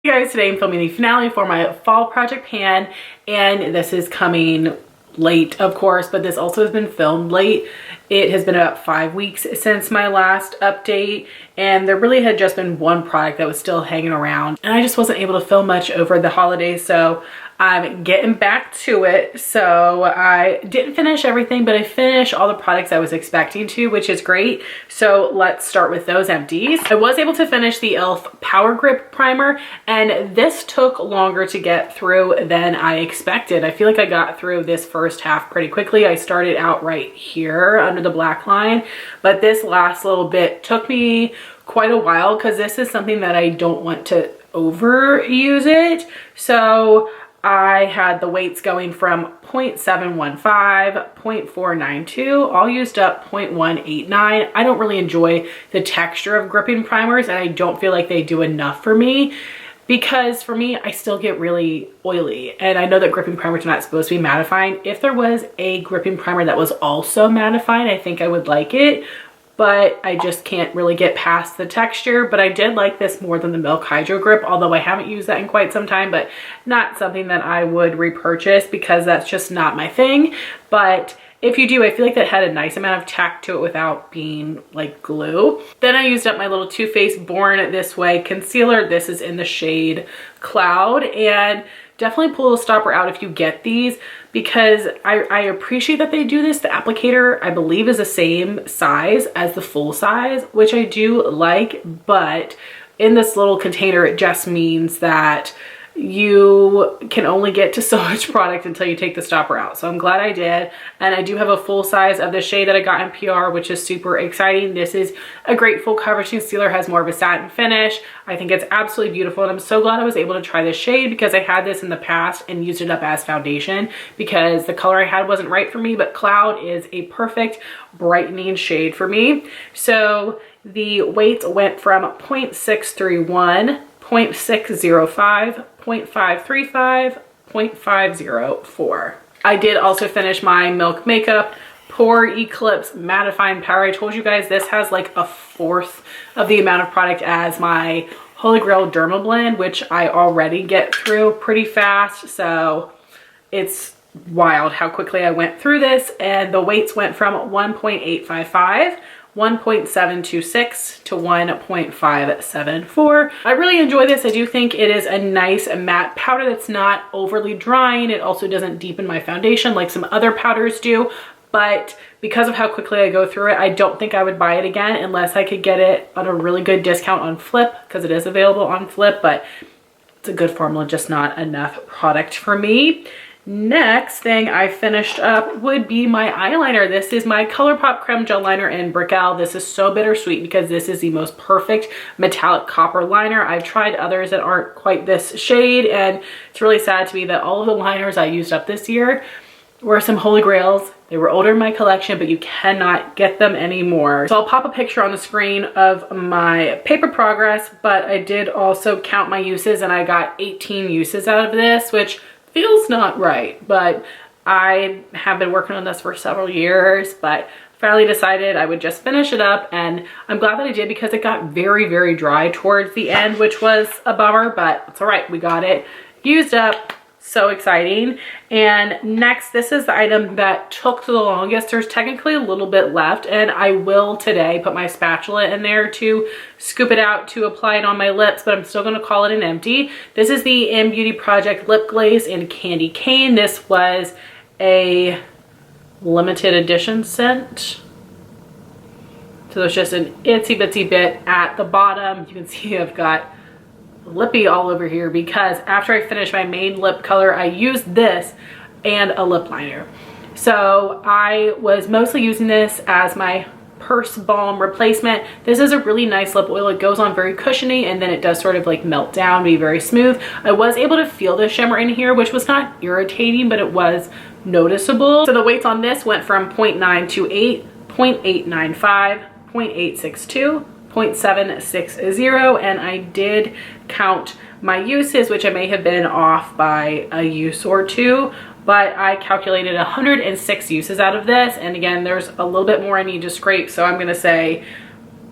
Hey guys, today I'm filming the finale for my fall project pan, and this is coming late, of course, but this also has been filmed late. It has been about 5 weeks since my last update, and there really had just been one product that was still hanging around, and I just wasn't able to film much over the holidays, so I'm getting back to it. So I didn't finish everything, but I finished all the products I was expecting to, which is great. So let's start with those empties. I was able to finish the e.l.f. Power Grip Primer, and this took longer to get through than I expected. I feel like I got through this first half pretty quickly. I started out right here under the black line, but this last little bit took me quite a while because this is something that I don't want to overuse it. So I had the weights going from 0.715, 0.492, all used up 0.189. I don't really enjoy the texture of gripping primers, and I don't feel like they do enough for me because for me, I still get really oily. And I know that gripping primers are not supposed to be mattifying. If there was a gripping primer that was also mattifying, I think I would like it, but I just can't really get past the texture. But I did like this more than the Milk Hydro Grip, although I haven't used that in quite some time, but not something that I would repurchase because that's just not my thing. But if you do, I feel like that had a nice amount of tack to it without being like glue. Then I used up my little Too Faced Born This Way concealer. This is in the shade Cloud, and definitely pull a stopper out if you get these, because I appreciate that they do this. The applicator, I believe, is the same size as the full size, which I do like, but in this little container, it just means that you can only get to so much product until you take the stopper out. So I'm glad I did. And I do have a full size of the shade that I got in PR, which is super exciting. This is a great full coverage concealer, has more of a satin finish. I think it's absolutely beautiful, and I'm so glad I was able to try this shade because I had this in the past and used it up as foundation because the color I had wasn't right for me, but Cloud is a perfect brightening shade for me. So the weight went from 0.631, 0.605, 0.535, 0.504. I did also finish my Milk Makeup Pore Eclipse Mattifying Powder. I told you guys this has like a fourth of the amount of product as my Holy Grail Derma Blend, which I already get through pretty fast. So it's wild how quickly I went through this, and the weights went from 1.855, 1.726 to 1.574. I really enjoy this. I do think it is a nice matte powder that's not overly drying. It also doesn't deepen my foundation like some other powders do, but because of how quickly I go through it, I don't think I would buy it again unless I could get it on a really good discount on Flip, because it is available on Flip, but it's a good formula, just not enough product for me. Next thing I finished up would be my eyeliner. This is my ColourPop Creme Gel Liner in Brickell. This is so bittersweet because this is the most perfect metallic copper liner. I've tried others that aren't quite this shade, and it's really sad to me that all of the liners I used up this year were some Holy Grails. They were older in my collection, but you cannot get them anymore. So I'll pop a picture on the screen of my paper progress, but I did also count my uses, and I got 18 uses out of this, which feels not right, but I have been working on this for several years, but finally decided I would just finish it up, and I'm glad that I did because it got very, very dry towards the end, which was a bummer, but it's all right. We got it used up. So exciting. And next, this is the item that took the longest. There's technically a little bit left, and I will today put my spatula in there to scoop it out to apply it on my lips, but I'm still going to call it an empty. This is the M Beauty Project Lip Glaze in Candy Cane. This was a limited edition scent. So there's just an itsy bitsy bit at the bottom. You can see I've got lippy all over here because after I finished my main lip color, I used this and a lip liner. So I was mostly using this as my purse balm replacement. This is a really nice lip oil. It goes on very cushiony, and then it does sort of like melt down, be very smooth. I was able to feel the shimmer in here, which was not irritating, but it was noticeable. So the weights on this went from 0.928, 0.895, 0.862, 0.760, and I did count my uses, which I may have been off by a use or two, but I calculated 106 uses out of this. And again, there's a little bit more I need to scrape, so I'm gonna say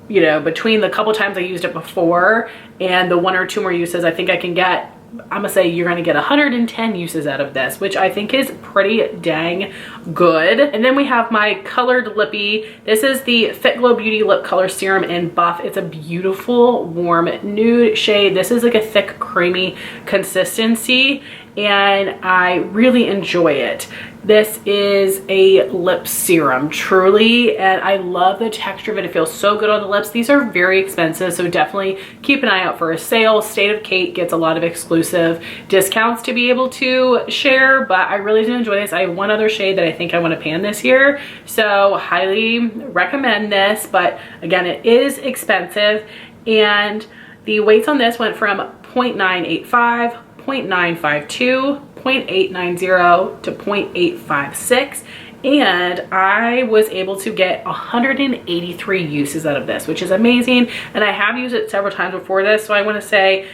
you know, between the couple times I used it before and the 1 or 2 more uses, I think I can get, I'm gonna say you're gonna get 110 uses out of this, which I think is pretty dang good. And then we have my colored lippy. This is the Fit Glow Beauty Lip Color Serum in Buff. It's a beautiful warm nude shade. This is like a thick creamy consistency and I really enjoy it. This is a lip serum, truly, and I love the texture of it. It feels so good on the lips. These are very expensive, so definitely keep an eye out for a sale. State of Kate gets a lot of exclusive discounts to be able to share, but I really do enjoy this. I have one other shade that I think I want to pan this year, so highly recommend this, but again, it is expensive, and the weights on this went from 0.985, 0.952, 0.890 to 0.856, and I was able to get 183 uses out of this, which is amazing. And I have used it several times before this, so I want to say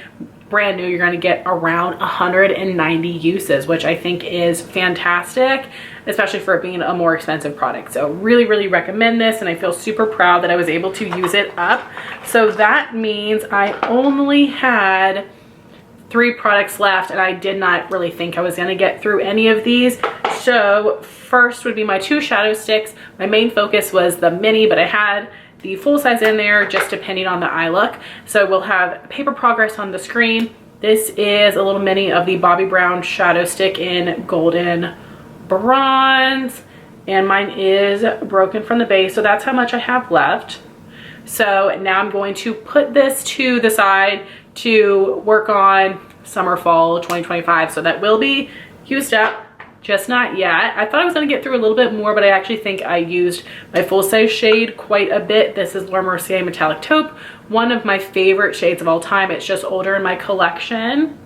brand new, you're going to get around 190 uses, which I think is fantastic, especially for it being a more expensive product. So really, really recommend this, and I feel super proud that I was able to use it up. So that means I only had 3 products left, and I did not really think I was going to get through any of these. So first would be my 2 shadow sticks. My main focus was the mini, but I had the full size in there just depending on the eye look. So we'll have Paper Progress on the screen. This is a little mini of the Bobbi Brown shadow stick in Golden Bronze, and mine is broken from the base, so that's how much I have left. So now I'm going to put this to the side to work on summer fall 2025, so that will be used up, just not yet. I thought I was going to get through a little bit more, but I actually think I used my full size shade quite a bit. This is Laura Mercier Metallic Taupe, one of my favorite shades of all time. It's just older in my collection.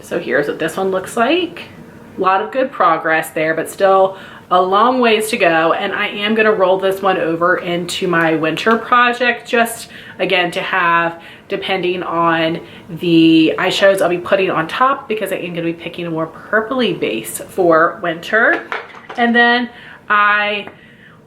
So here's what this one looks like. A lot of good progress there, but still a long ways to go. And I am going to roll this one over into my winter project, just again to have, depending on the eyeshadows I'll be putting on top, because I am going to be picking a more purpley base for winter. And then I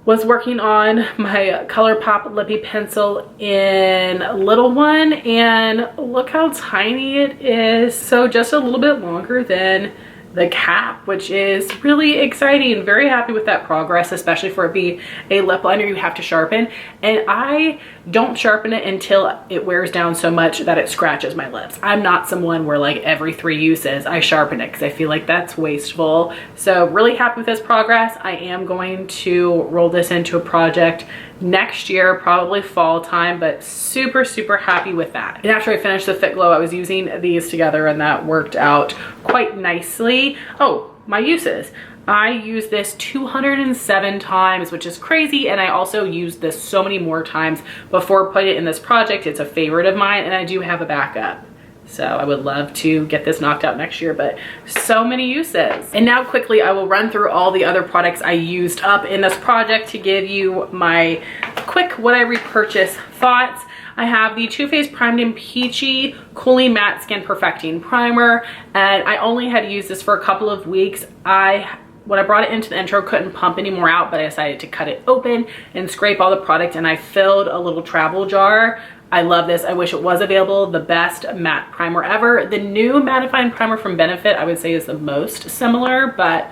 was working on my ColourPop Lippy Pencil in Little One, and look how tiny it is. So just a little bit longer than the cap, which is really exciting. Very happy with that progress, especially for it being a lip liner you have to sharpen. And I don't sharpen it until it wears down so much that it scratches my lips. I'm not someone where like every 3 uses I sharpen it, because I feel like that's wasteful. So really happy with this progress. I am going to roll this into a project next year, probably fall time, but super, super happy with that. And after I finished the Fit Glow, I was using these together, and that worked out quite nicely. Oh, my uses. I used this 207 times, which is crazy, and I also used this so many more times before putting it in this project. It's a favorite of mine, and I do have a backup. So I would love to get this knocked out next year, but so many uses. And now quickly, I will run through all the other products I used up in this project to give you my quick what I repurchased thoughts. I have the Too Faced Primed and Peachy Cooling Matte Skin Perfecting Primer, and I only had used this for a couple of weeks. When I brought it into the intro, couldn't pump any more out, but I decided to cut it open and scrape all the product, and I filled a little travel jar. I love this. I wish it was available. The best matte primer ever. The new mattifying primer from Benefit, I would say, is the most similar, but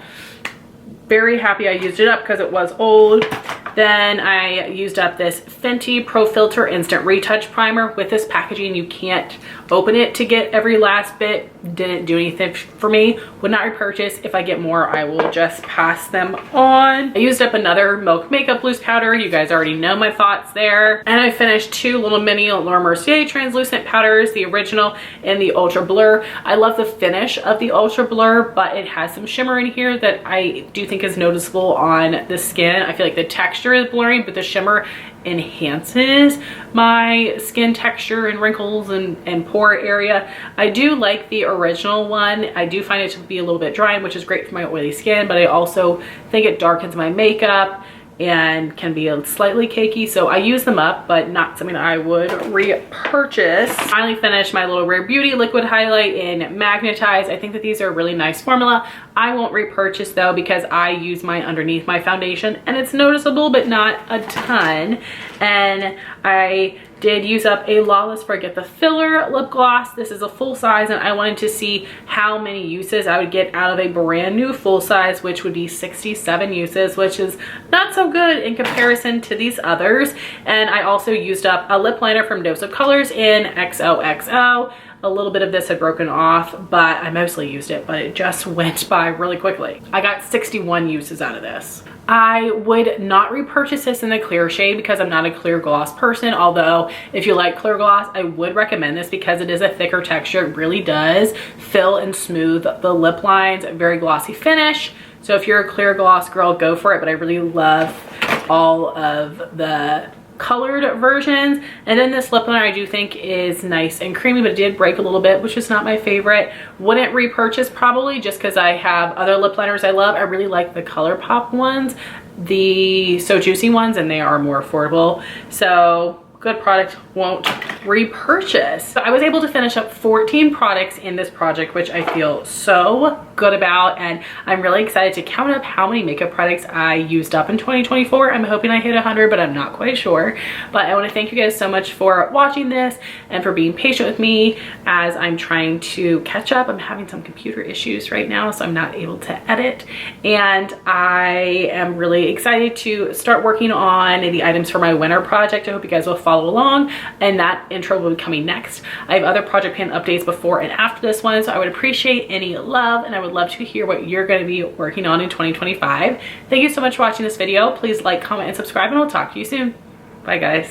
very happy I used it up because it was old. Then I used up this Fenty Pro Filter Instant Retouch Primer. With this packaging, you can't open it to get every last bit. Didn't do anything for me. Would not repurchase. If I get more, I will just pass them on. I used up another Milk Makeup Loose Powder. You guys already know my thoughts there. And I finished 2 little mini Laura Mercier translucent powders, the original and the Ultra Blur. I love the finish of the Ultra Blur, but it has some shimmer in here that I do think is noticeable on the skin. I feel like the texture is blurry, but the shimmer enhances my skin texture and wrinkles and pore area. I do like the original one. I do find it to be a little bit drying, which is great for my oily skin, but I also think it darkens my makeup, and can be slightly cakey, so I use them up, but not something that I would repurchase. Finally finished my little Rare Beauty liquid highlight in Magnetize. I think that these are a really nice formula. I won't repurchase though because I use mine underneath my foundation and it's noticeable but not a ton. And I did use up a Lawless Forget the Filler lip gloss. This is a full size and I wanted to see how many uses I would get out of a brand new full size, which would be 67 uses, which is not so good in comparison to these others. And I also used up a lip liner from Dose of Colors in XOXO. A little bit of this had broken off, but I mostly used it, but it just went by really quickly. I got 61 uses out of this. I would not repurchase this in the clear shade because I'm not a clear gloss person, although if you like clear gloss, I would recommend this because it is a thicker texture. It really does fill and smooth the lip lines, very glossy finish. So if you're a clear gloss girl, go for it, but I really love all of the colored versions. And then this lip liner I do think is nice and creamy, but it did break a little bit, which is not my favorite. Wouldn't repurchase probably just because I have other lip liners I love. I really like the ColourPop ones, the So Juicy ones, and they are more affordable. So good product, won't repurchase. So I was able to finish up 14 products in this project, which I feel so good about, and I'm really excited to count up how many makeup products I used up in 2024. I'm hoping I hit 100, but I'm not quite sure. But I want to thank you guys so much for watching this and for being patient with me as I'm trying to catch up. I'm having some computer issues right now, so I'm not able to edit, and I am really excited to start working on the items for my winter project. I hope you guys will follow along, and that intro will be coming next. I have other project pan updates before and after this one, so I would appreciate any love, and I would love to hear what you're going to be working on in 2025. Thank you so much for watching this video. Please like, comment, and subscribe, and I'll talk to you soon. Bye guys.